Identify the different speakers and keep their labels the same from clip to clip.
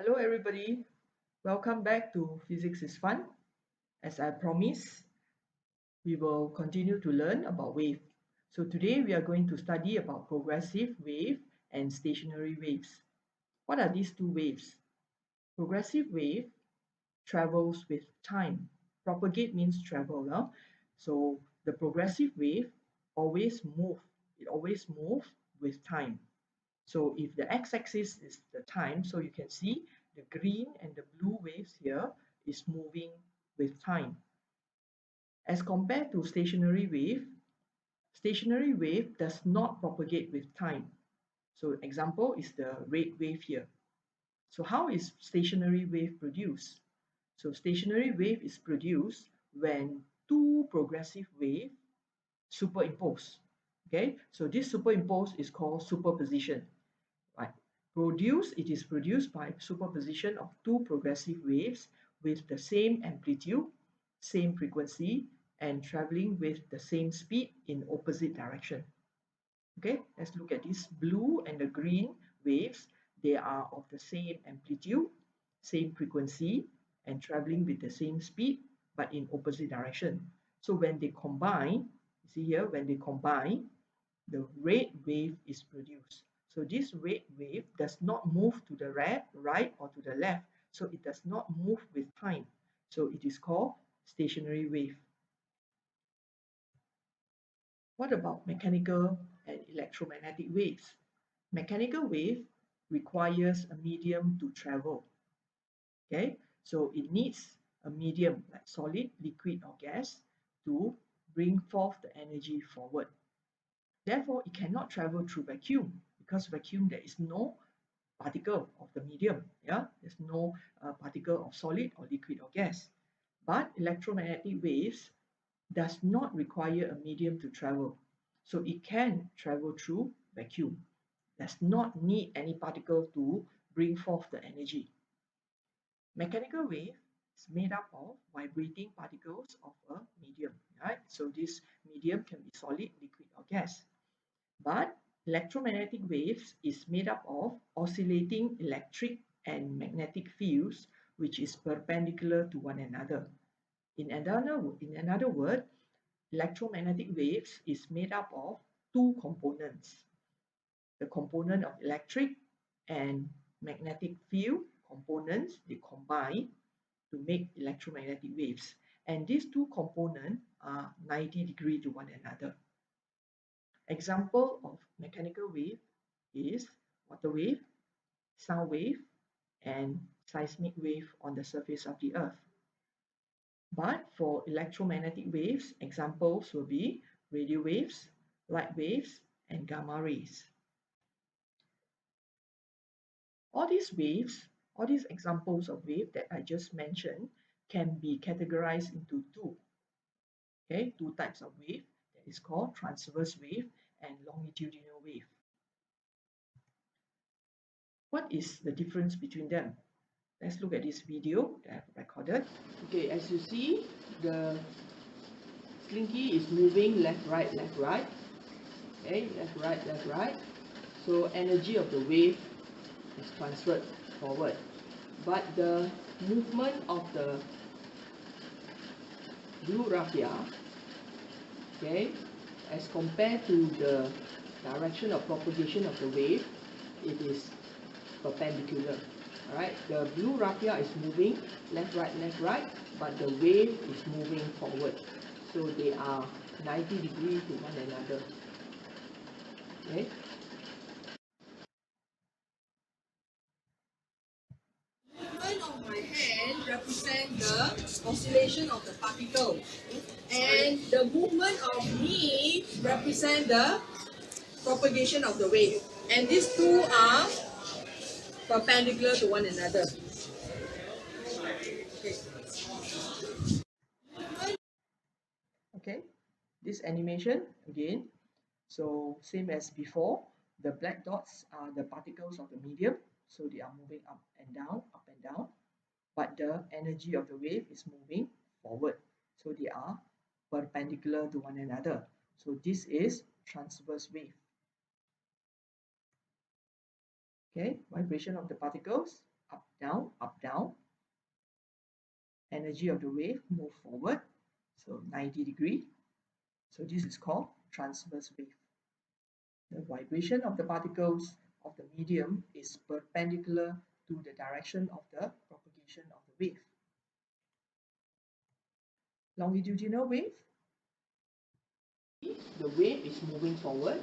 Speaker 1: Hello everybody, welcome back to Physics is Fun. As I promised, we will continue to learn about wave. So today we are going to study about progressive wave and stationary waves. What are these two waves? Progressive wave travels with time. Propagate means travel. No? So the progressive wave always move. It always moves with time. So if the x-axis is the time, so you can see the green and the blue waves here is moving with time. As compared to stationary wave does not propagate with time. So example is the red wave here. So how is stationary wave produced? So stationary wave is produced when two progressive waves superimpose. Okay, so this superimpose is called superposition. Right. It is produced by superposition of two progressive waves with the same amplitude, same frequency, and traveling with the same speed in opposite direction. Okay, let's look at these blue and the green waves. They are of the same amplitude, same frequency, and traveling with the same speed, but in opposite direction. So when they combine, see here, when they combine, the red wave is produced. So this red wave does not move to the right or to the left. So it does not move with time. So it is called stationary wave. What about mechanical and electromagnetic waves? Mechanical wave requires a medium to travel. Okay, so it needs a medium like solid, liquid, or gas to bring forth the energy forward. Therefore, it cannot travel through vacuum because vacuum there is no particle of the medium. Yeah, there's no particle of solid or liquid or gas. But electromagnetic waves does not require a medium to travel. So it can travel through vacuum. Does not need any particle to bring forth the energy. Mechanical wave is made up of vibrating particles of a medium, right? So this medium can be solid, liquid, or gas. But electromagnetic waves is made up of oscillating electric and magnetic fields which is perpendicular to one another. In another word, electromagnetic waves is made up of two components. The component of electric and magnetic field components, they combine to make electromagnetic waves. And these two components are 90 degrees to one another. Example of mechanical wave is water wave, sound wave, and seismic wave on the surface of the earth. But for electromagnetic waves, examples will be radio waves, light waves, and gamma rays. All these waves, all these examples of wave that I just mentioned can be categorized into two types of wave that is called transverse wave and longitudinal wave. What is the difference between them? Let's look at this video that I've recorded. Okay, as you see, the slinky is moving left, right, left, right. Okay, left, right, left, right. So energy of the wave is transferred forward. But the movement of the blue raphia, okay, as compared to the direction of propagation of the wave, it is perpendicular. Alright, the blue raphia is moving left, right, but the wave is moving forward. So they are 90 degrees to one another. Okay.
Speaker 2: Movement of my hand represents the oscillation of the particle, and the movement of me represents the propagation of the wave. And these two are perpendicular to one another.
Speaker 1: Okay, this animation again. So same as before, the black dots are the particles of the medium. So they are moving up and down, up and down. But the energy of the wave is moving forward. So they are perpendicular to one another. So this is transverse wave. Okay, vibration of the particles up, down, up, down. Energy of the wave move forward, so 90 degree. So this is called transverse wave. The vibration of the particles of the medium is perpendicular to the direction of the propagation of the wave. Longitudinal wave, the wave is moving forward.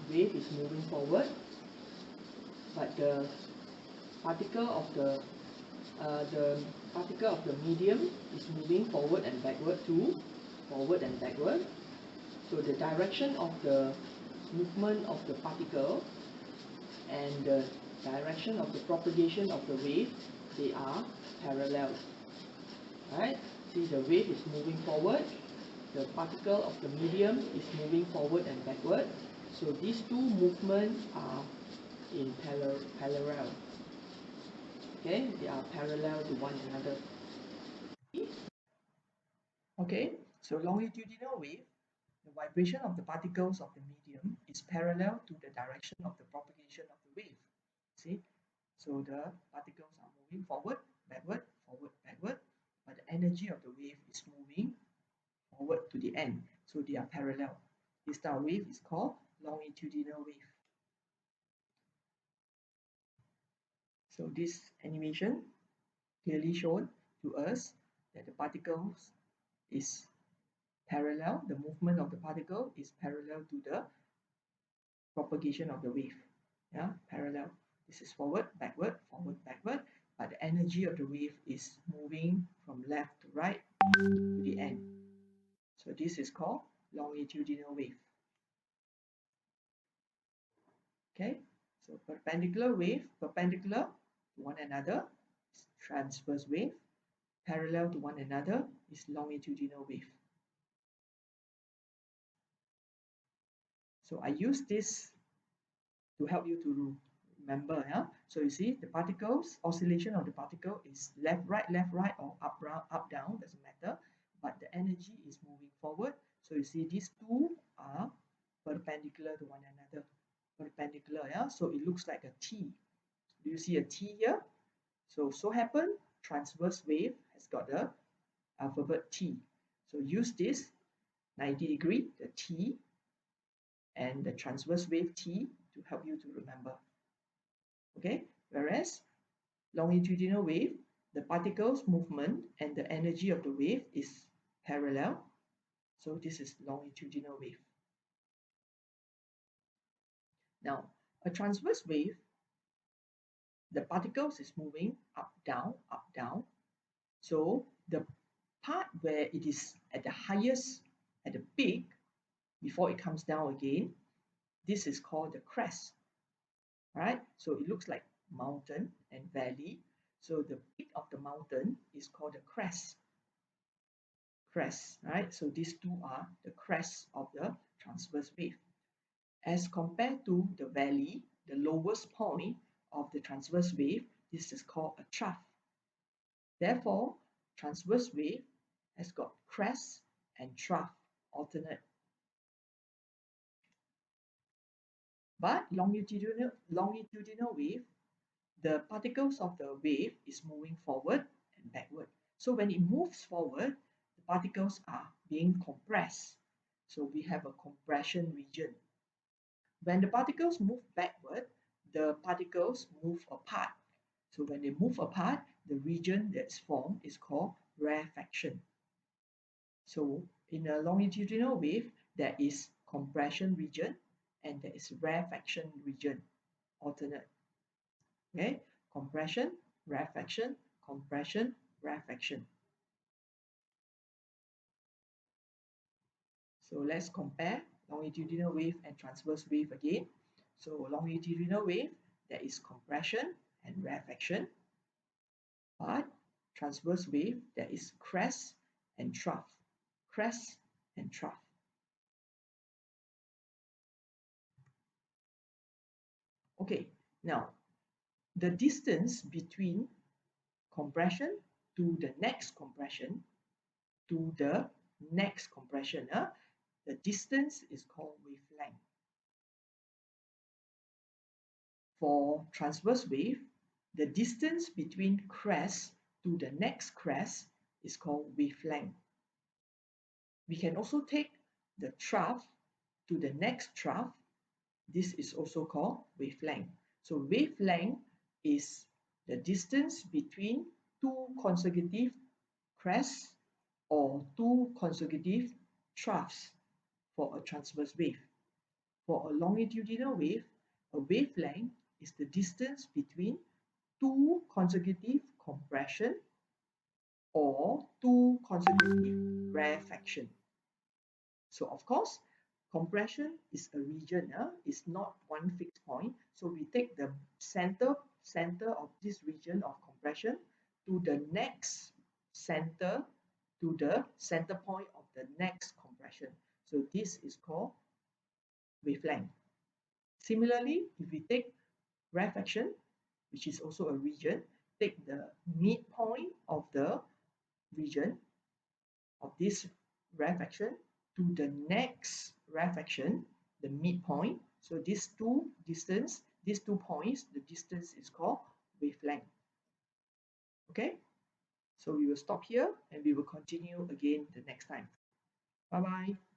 Speaker 1: Wave is moving forward, but the particle of the medium is moving forward and backward too, forward and backward. So the direction of the movement of the particle and the direction of the propagation of the wave, they are parallel. Right? See, the wave is moving forward, the particle of the medium is moving forward and backward. So these two movements are in parallel. Okay, they are parallel to one another. Okay, so longitudinal wave, the vibration of the particles of the medium is parallel to the direction of the propagation of the wave. See, so the particles are moving forward, backward, backward, but the energy of the wave is moving forward to the end. So they are parallel. This type of wave is called longitudinal wave. So this animation clearly shown to us that the particles is parallel, the movement of the particle is parallel to the propagation of the wave. Yeah, parallel. This is forward, backward, but the energy of the wave is moving from left to right to the end. So this is called longitudinal wave. Okay, so perpendicular wave, perpendicular to one another is transverse wave, parallel to one another is longitudinal wave. So I use this to help you to remember. Yeah? So you see the particles, oscillation of the particle is left, right, or up, down, doesn't matter. But the energy is moving forward. So you see these two are perpendicular to one another. Perpendicular, yeah? So it looks like a T. Do you see a T here? So happen transverse wave has got the alphabet T. So use this 90 degree, the T, and the transverse wave T to help you to remember. Okay, whereas longitudinal wave, the particles movement and the energy of the wave is parallel. So this is longitudinal wave. Now, a transverse wave, the particles is moving up, down, up, down. So the part where it is at the highest, at the peak, before it comes down again, this is called the crest. Right? So it looks like mountain and valley. So the peak of the mountain is called the crest. Crest, right? So these two are the crests of the transverse wave. As compared to the valley, the lowest point of the transverse wave, this is called a trough. Therefore, transverse wave has got crest and trough alternate. But longitudinal wave, the particles of the wave is moving forward and backward. So when it moves forward, the particles are being compressed. So we have a compression region. When the particles move backward, the particles move apart. So when they move apart, the region that's formed is called rarefaction. So in a longitudinal wave, there is compression region and there is rarefaction region, alternate. Okay, compression, rarefaction, compression, rarefaction. So let's compare longitudinal wave and transverse wave again. So longitudinal wave, there is compression and rarefaction. But transverse wave, there is crest and trough. Crest and trough. Okay, now the distance between compression to the next compression to the next compression, the distance is called wavelength. For transverse wave, The distance between crest to the next crest is called wavelength. We can also take the trough to the next trough. This is also called wavelength. So wavelength is the distance between two consecutive crests or two consecutive troughs for a transverse wave. For a longitudinal wave, a wavelength is the distance between two consecutive compression or two consecutive rarefaction. So of course, compression is a region, it's not one fixed point. So we take the center of this region of compression to the next center, to the center point of the next compression. So this is called wavelength. Similarly, if we take rarefaction, which is also a region, take the midpoint of the region of this rarefaction to the next rarefaction, the midpoint. So these two points, the distance is called wavelength. Okay, so we will stop here and we will continue again the next time. Bye bye.